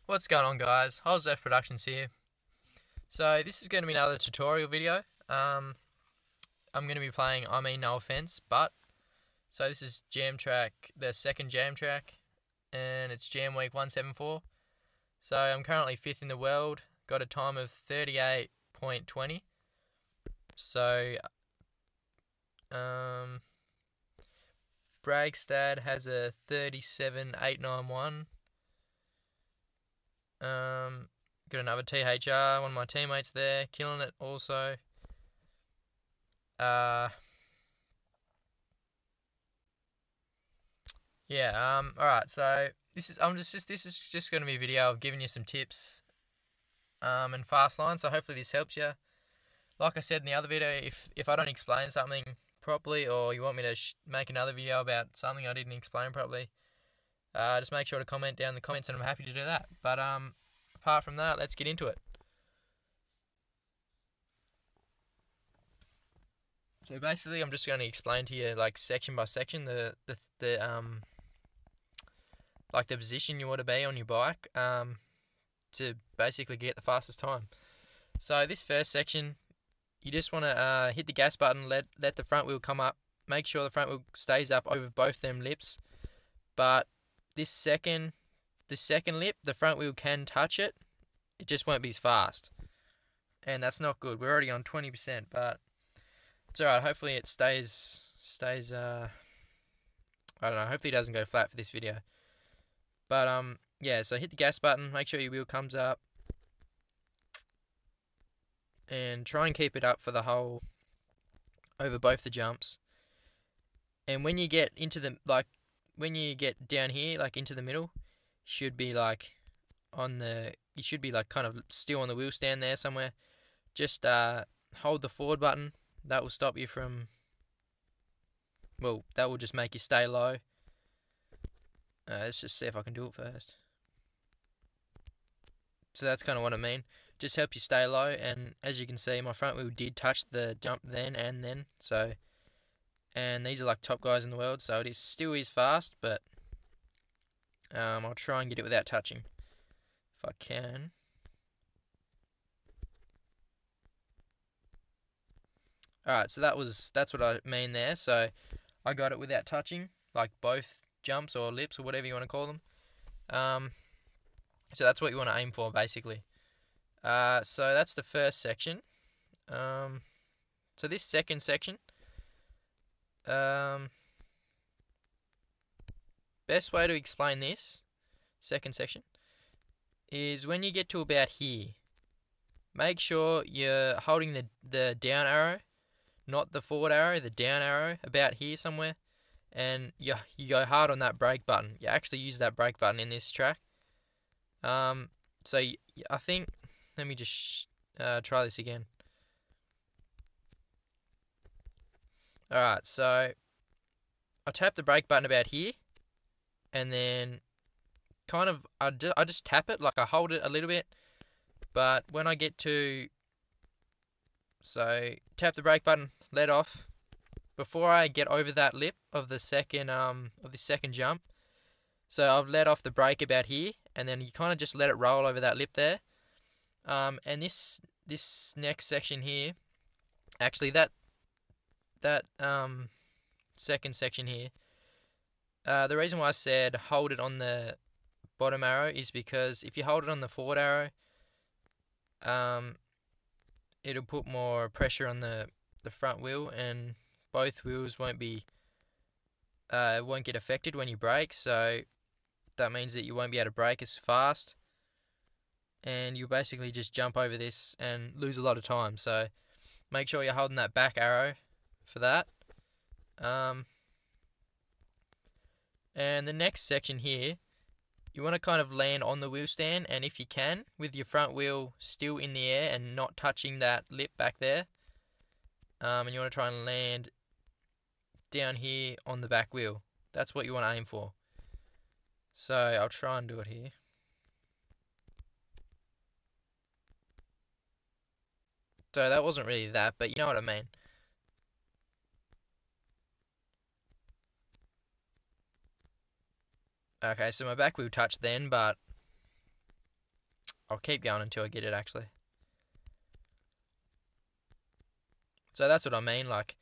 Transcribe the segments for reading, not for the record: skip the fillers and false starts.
What's going on, guys? F Productions here. So this is going to be another tutorial video. I'm going to be playing no offense, but so this is jam track, the second jam track, and it's jam week 174. So I'm currently 5th in the world, got a time of 38.20. So Bragstad has a 37.891. Got another THR, one of my teammates there, killing it also. Alright, so this is just gonna be a video of giving you some tips and fast lines, so hopefully this helps you. Like I said in the other video, if I don't explain something properly, or you want me to make another video about something I didn't explain properly, just make sure to comment down in the comments and I'm happy to do that. But apart from that, let's get into it. So basically, I'm just going to explain to you, like, section by section, the position you want to be on your bike to basically get the fastest time. So this first section, you just want to hit the gas button, let the front wheel come up, make sure the front wheel stays up over both them lips. But the second lip, the front wheel can touch it, it just won't be as fast, and that's not good. We're already on 20%, but it's alright. Hopefully it stays I don't know, hopefully it doesn't go flat for this video. But yeah, so hit the gas button, make sure your wheel comes up, and try and keep it up for the whole, over both the jumps. And when you get into the, when you get down here, like into the middle, should be like you should be like kind of still on the wheel stand there somewhere. Just hold the forward button. That will stop you from, well, that will just make you stay low. Let's just see if I can do it first. So that's kind of what I mean. Just help you stay low, and as you can see, my front wheel did touch the jump then. So, and these are like top guys in the world, so it still is fast, but I'll try and get it without touching if I can. Alright, so that's what I mean there. So I got it without touching, like both jumps or lips or whatever you want to call them. So that's what you want to aim for, basically. So that's the first section. So this second section, best way to explain this second section is when you get to about here, make sure you're holding the down arrow, not the forward arrow, the down arrow, about here somewhere, and you go hard on that brake button. You actually use that brake button in this track. So I think, let me just try this again. Alright, so I tap the brake button about here, and then kind of I just tap it, like I hold it a little bit, but when I get to, so tap the brake button, let off before I get over that lip of the second jump. So I've let off the brake about here, and then you kind of just let it roll over that lip there. And this next section here, actually that second section here, the reason why I said hold it on the bottom arrow is because if you hold it on the forward arrow, it'll put more pressure on the front wheel, and both wheels won't get affected when you brake. So that means that you won't be able to brake as fast, and you'll basically just jump over this and lose a lot of time. So make sure you're holding that back arrow for that. And the next section here, you want to kind of land on the wheel stand, and if you can, with your front wheel still in the air and not touching that lip back there, and you want to try and land down here on the back wheel. That's what you want to aim for. So I'll try and do it here. So that wasn't really that, but you know what I mean. Okay, so my back wheel touched then, but I'll keep going until I get it actually. So that's what I mean, like,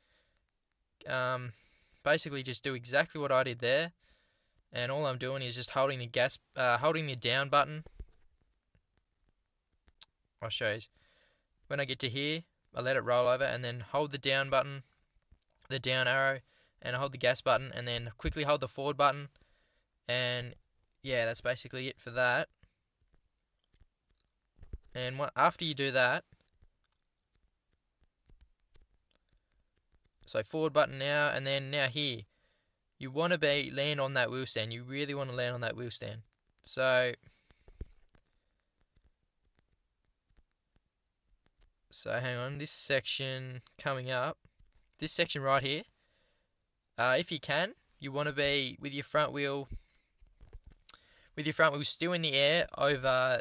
basically just do exactly what I did there, and all I'm doing is just holding the down button. I'll show you. When I get to here, I let it roll over, and then hold the down button, the down arrow, and I hold the gas button, and then quickly hold the forward button, and yeah, that's basically it for that. And after you do that, so forward button now, and then now here, you want to land on that wheel stand. You really want to land on that wheel stand. So hang on, this section coming up, this section right here, if you can, you want to be with your front wheel still in the air over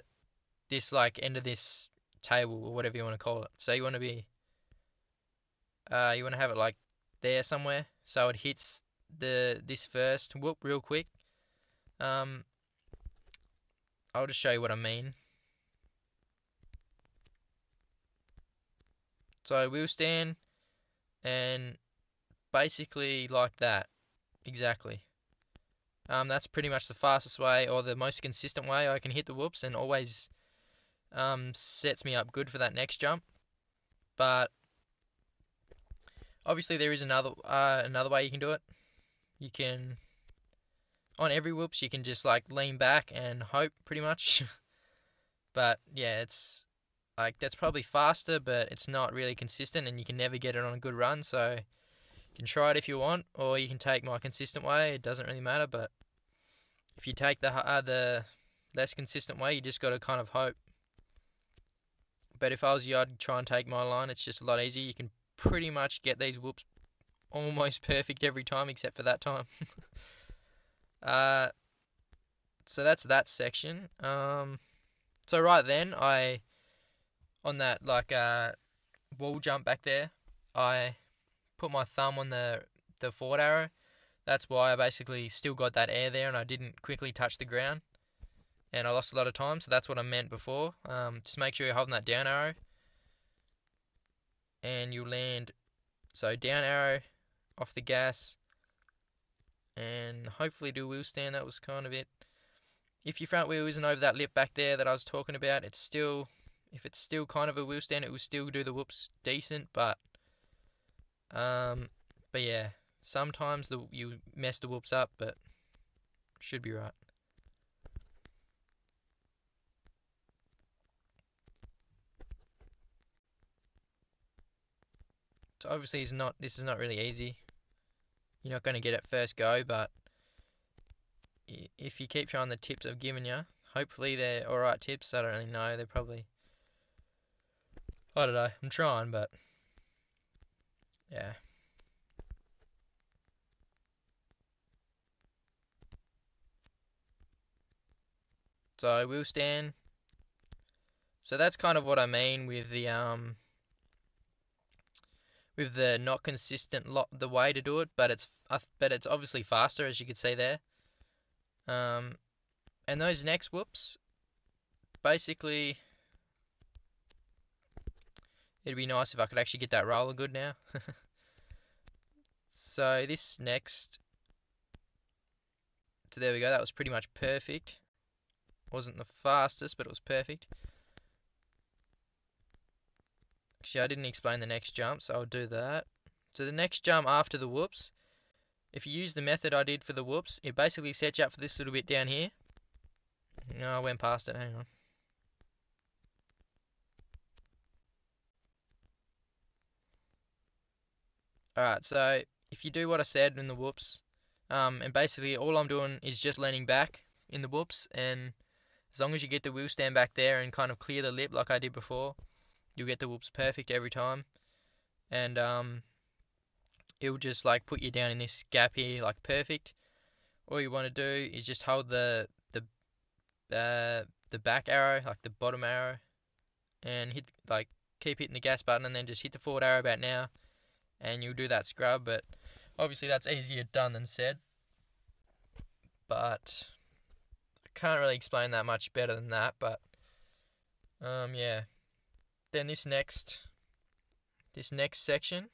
this like end of this table or whatever you want to call it. So you want to have it like there somewhere, so it hits this first whoop real quick. I'll just show you what I mean. So wheel stand, and basically like that, exactly. That's pretty much the fastest way, or the most consistent way I can hit the whoops, and always sets me up good for that next jump. But obviously there is another way you can do it. You can, on every whoops, you can just like lean back and hope, pretty much. But yeah, it's like that's probably faster, but it's not really consistent, and you can never get it on a good run. So you can try it if you want, or you can take my consistent way. It doesn't really matter. But if you take the less consistent way, you just got to kind of hope. But if I was you, I'd try and take my line. It's just a lot easier. You can pretty much get these whoops almost perfect every time, except for that time. So that's that section. So right then, on that like wall jump back there, I put my thumb on the forward arrow. That's why I basically still got that air there, and I didn't quickly touch the ground, and I lost a lot of time. So that's what I meant before. Just make sure you're holding that down arrow, and you'll land. So down arrow, off the gas, and hopefully do a wheel stand. That was kind of it. If your front wheel isn't over that lip back there that I was talking about, if it's still kind of a wheel stand, it will still do the whoops decent. But yeah, sometimes you mess the whoops up, but should be right. So obviously this is not really easy. You're not going to get it first go, but if you keep trying the tips I've given you, hopefully they're alright tips. I don't really know. They're probably, I don't know. I'm trying, but yeah. So wheel stand. So that's kind of what I mean with the not consistent the way to do it, but it's obviously faster, as you could see there. And those next whoops, basically, it'd be nice if I could actually get that roller good now. So this next, so there we go. That was pretty much perfect. Wasn't the fastest, but it was perfect. Actually, I didn't explain the next jump, so I'll do that. So the next jump after the whoops, if you use the method I did for the whoops, it basically sets you up for this little bit down here. No, I went past it, hang on. Alright, so if you do what I said in the whoops, and basically all I'm doing is just leaning back in the whoops, and as long as you get the wheel stand back there and kind of clear the lip like I did before, you'll get the whoops perfect every time. And it'll just like put you down in this gap here like perfect. All you want to do is just hold the back arrow, like the bottom arrow, and keep hitting the gas button, and then just hit the forward arrow about now, and you'll do that scrub. But obviously that's easier done than said, but I can't really explain that much better than that. But Yeah. Then this next section,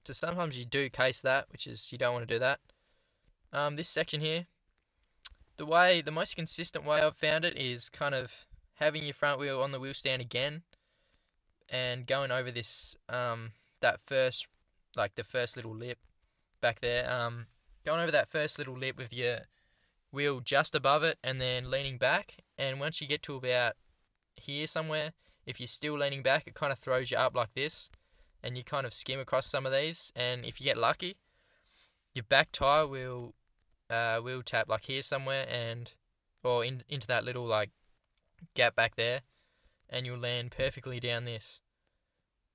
so sometimes you do case that, which is you don't want to do that. This section here, the most consistent way I've found it is kind of having your front wheel on the wheel stand again, and going over this that first, like the first little lip back there, going over that first little lip with your wheel just above it, and then leaning back. And once you get to about here somewhere, if you're still leaning back, it kind of throws you up like this, and you kind of skim across some of these. And if you get lucky, your back tire will tap like here somewhere, or into that little like gap back there, and you'll land perfectly down this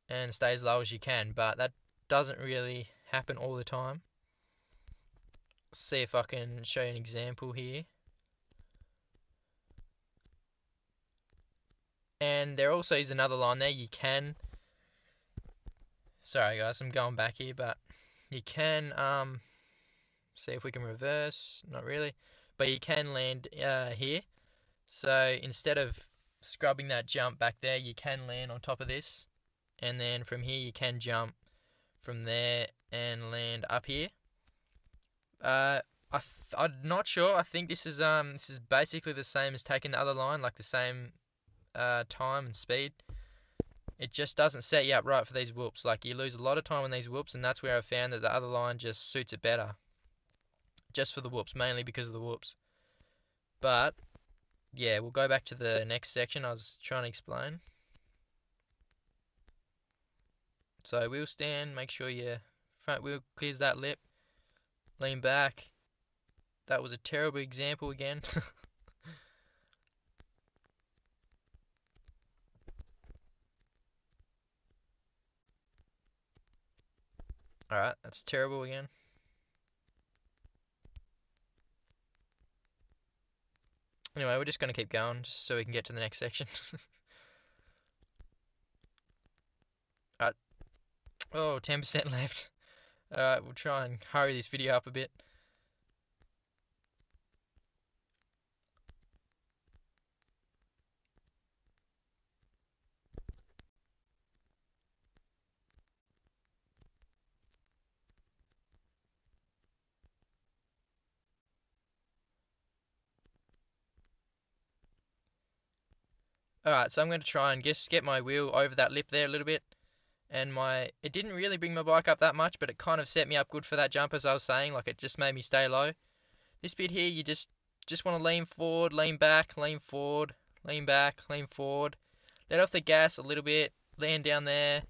and stay as low as you can. But that doesn't really happen all the time. See if I can show you an example here. And there also is another line there. You can, sorry guys, I'm going back here, but you can see if we can reverse. Not really, but you can land here. So instead of scrubbing that jump back there, you can land on top of this, and then from here you can jump from there and land up here. I'm not sure. I think this is basically the same as taking the other line, like the same time and speed. It just doesn't set you up right for these whoops. Like, you lose a lot of time on these whoops, and that's where I've found that the other line just suits it better. Just for the whoops, mainly because of the whoops. But yeah, we'll go back to the next section I was trying to explain. So wheel stand, make sure your front wheel clears that lip. Lean back. That was a terrible example again. Alright, that's terrible again. Anyway, we're just going to keep going just so we can get to the next section. Alright. Oh, 10% left. Alright, we'll try and hurry this video up a bit. Alright, so I'm going to try and just get my wheel over that lip there a little bit. And it didn't really bring my bike up that much, but it kind of set me up good for that jump, as I was saying. Like, it just made me stay low. This bit here, you just want to lean forward, lean back, lean forward, lean back, lean forward. Let off the gas a little bit, land down there.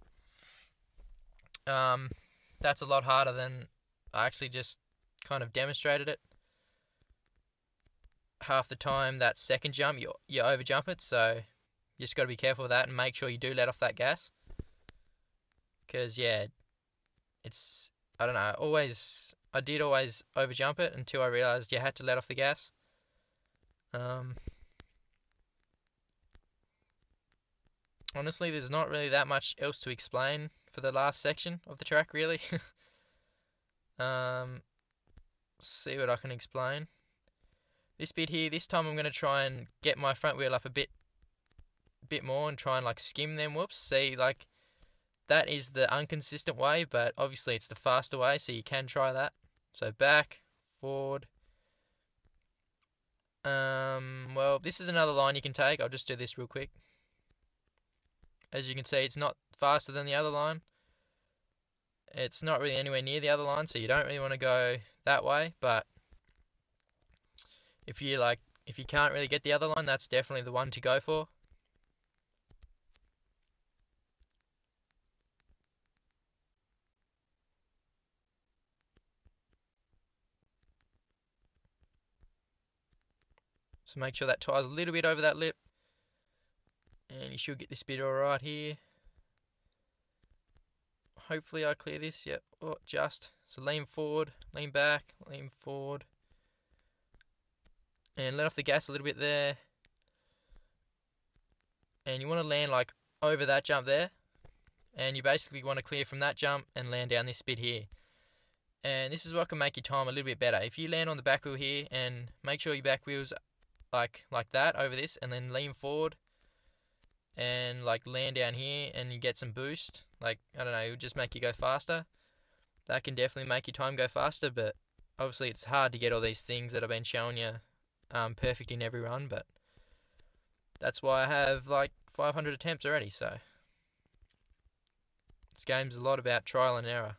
That's a lot harder than I actually just kind of demonstrated it. Half the time, that second jump, you over jump it, so you just got to be careful of that and make sure you do let off that gas. Because, yeah, it's, I don't know, I did always over jump it until I realised you had to let off the gas. Honestly, there's not really that much else to explain for the last section of the track, really. See what I can explain. This bit here, this time I'm going to try and get my front wheel up a bit more and try and like skim them whoops. See, like, that is the inconsistent way, but obviously it's the faster way, so you can try that. So back, forward. Well, this is another line you can take. I'll just do this real quick. As you can see, it's not faster than the other line. It's not really anywhere near the other line, so you don't really want to go that way. But if you can't really get the other line, that's definitely the one to go for. So make sure that tire's a little bit over that lip. And you should get this bit alright here. Hopefully I clear this. Yep. Oh, just. So lean forward, lean back, lean forward. And let off the gas a little bit there. And you want to land like over that jump there. and you basically want to clear from that jump and land down this bit here. And this is what can make your time a little bit better. If you land on the back wheel here and make sure your back wheel's like that over this, and then lean forward and like land down here and you get some boost, like I don't know, it'll just make you go faster. That can definitely make your time go faster, but obviously it's hard to get all these things that I've been showing you perfect in every run, but that's why I have like 500 attempts already. So this game's a lot about trial and error.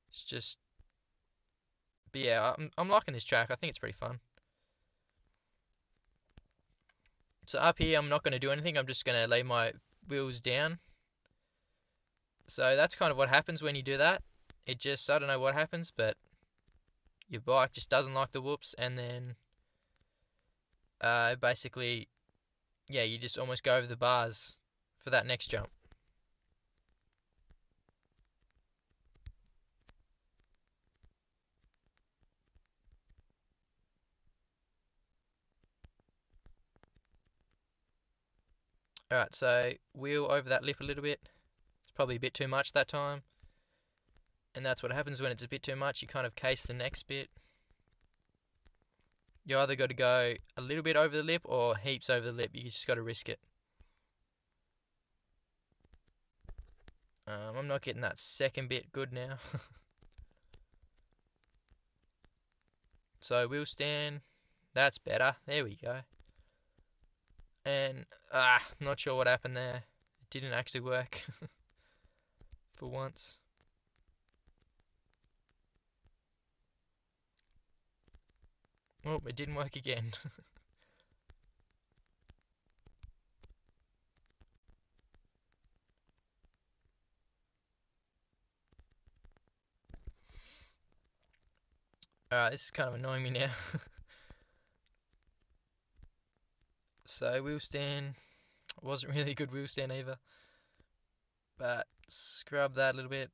It's just, but yeah, I'm liking this track. I think it's pretty fun. So up here, I'm not going to do anything. I'm just going to lay my wheels down. So that's kind of what happens when you do that. It just, I don't know what happens, but your bike just doesn't like the whoops, and then basically, yeah, you just almost go over the bars for that next jump. Alright, so wheel over that lip a little bit. It's probably a bit too much that time. And that's what happens when it's a bit too much. You kind of case the next bit. You either got to go a little bit over the lip or heaps over the lip. You just got to risk it. I'm not getting that second bit good now. So wheel stand. That's better. There we go. And, I'm not sure what happened there. It didn't actually work. For once. Oh, it didn't work again. Alright, this is kind of annoying me now. So wheel stand, wasn't really a good wheel stand either. But scrub that a little bit,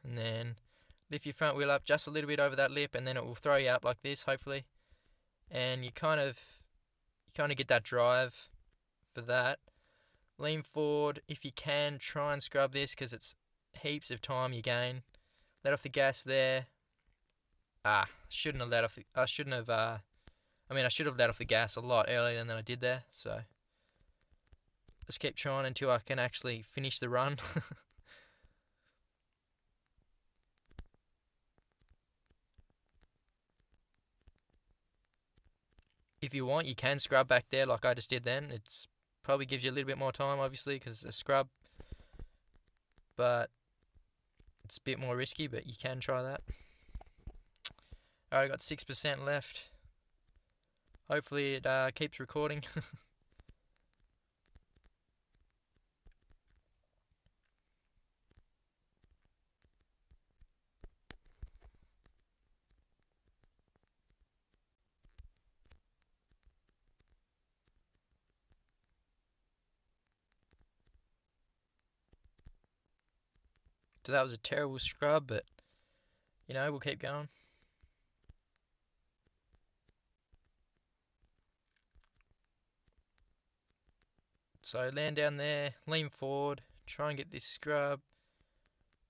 and then lift your front wheel up just a little bit over that lip, and then it will throw you up like this, hopefully. And you kind of get that drive for that. Lean forward if you can. Try and scrub this because it's heaps of time you gain. Let off the gas there. Shouldn't have let off. I should have let off the gas a lot earlier than I did there. So let's keep trying until I can actually finish the run. If you want, you can scrub back there like I just did then. It's probably gives you a little bit more time, obviously, because it's a scrub. But it's a bit more risky, but you can try that. Alright, I got 6% left. Hopefully it keeps recording. So that was a terrible scrub, but you know, we'll keep going. So land down there, lean forward, try and get this scrub.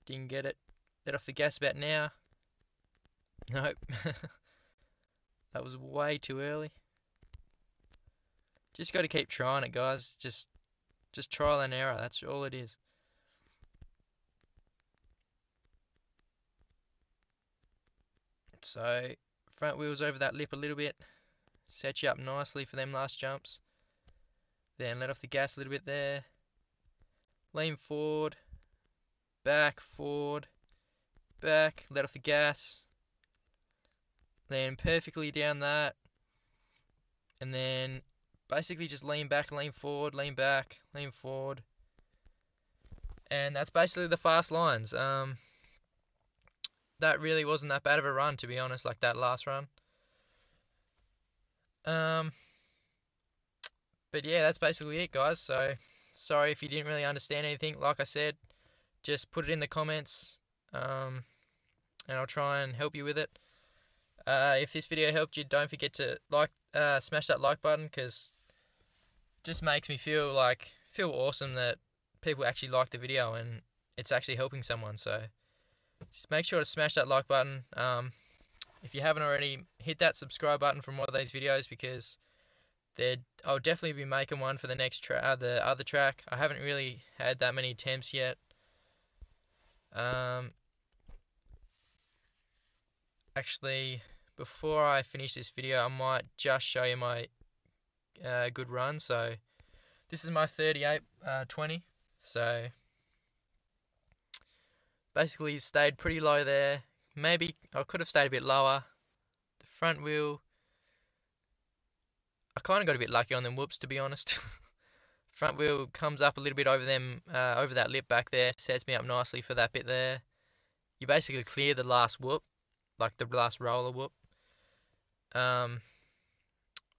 Didn't get it. Let off the gas about now. Nope. That was way too early. Just got to keep trying it, guys. Just trial and error. That's all it is. So front wheels over that lip a little bit. Set you up nicely for them last jumps. Then let off the gas a little bit there. Lean forward. Back, forward. Back. Let off the gas. Then perfectly down that. And then basically just lean back, lean forward, lean back, lean forward. And that's basically the fast lines. That really wasn't that bad of a run, to be honest, like that last run. But yeah, that's basically it, guys. So sorry if you didn't really understand anything. Like I said, just put it in the comments, and I'll try and help you with it. If this video helped you, don't forget to smash that like button, because it just makes me feel awesome that people actually like the video, and it's actually helping someone. So just make sure to smash that like button. If you haven't already, hit that subscribe button for more of these videos, because I'll definitely be making one for the next the other track. I haven't really had that many attempts yet. Actually, before I finish this video, I might just show you my good run. So this is my 38.20. So basically stayed pretty low there. Maybe I could have stayed a bit lower. The front wheel, I kind of got a bit lucky on them whoops, to be honest. Front wheel comes up a little bit over them, over that lip back there, sets me up nicely for that bit there. You basically clear the last whoop, like the last roller whoop. I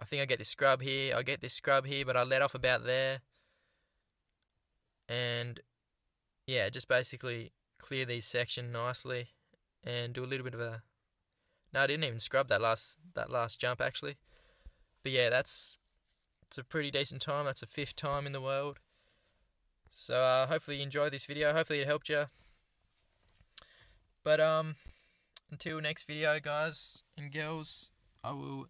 think I get this scrub here. I get this scrub here, but I let off about there. And yeah, just basically clear these section nicely and do a little bit of a. No, I didn't even scrub that last jump actually. But yeah, it's a pretty decent time. That's the 5th time in the world. So hopefully you enjoyed this video. Hopefully it helped you. But until next video, guys and girls, I will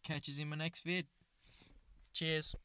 catch you in my next vid. Cheers.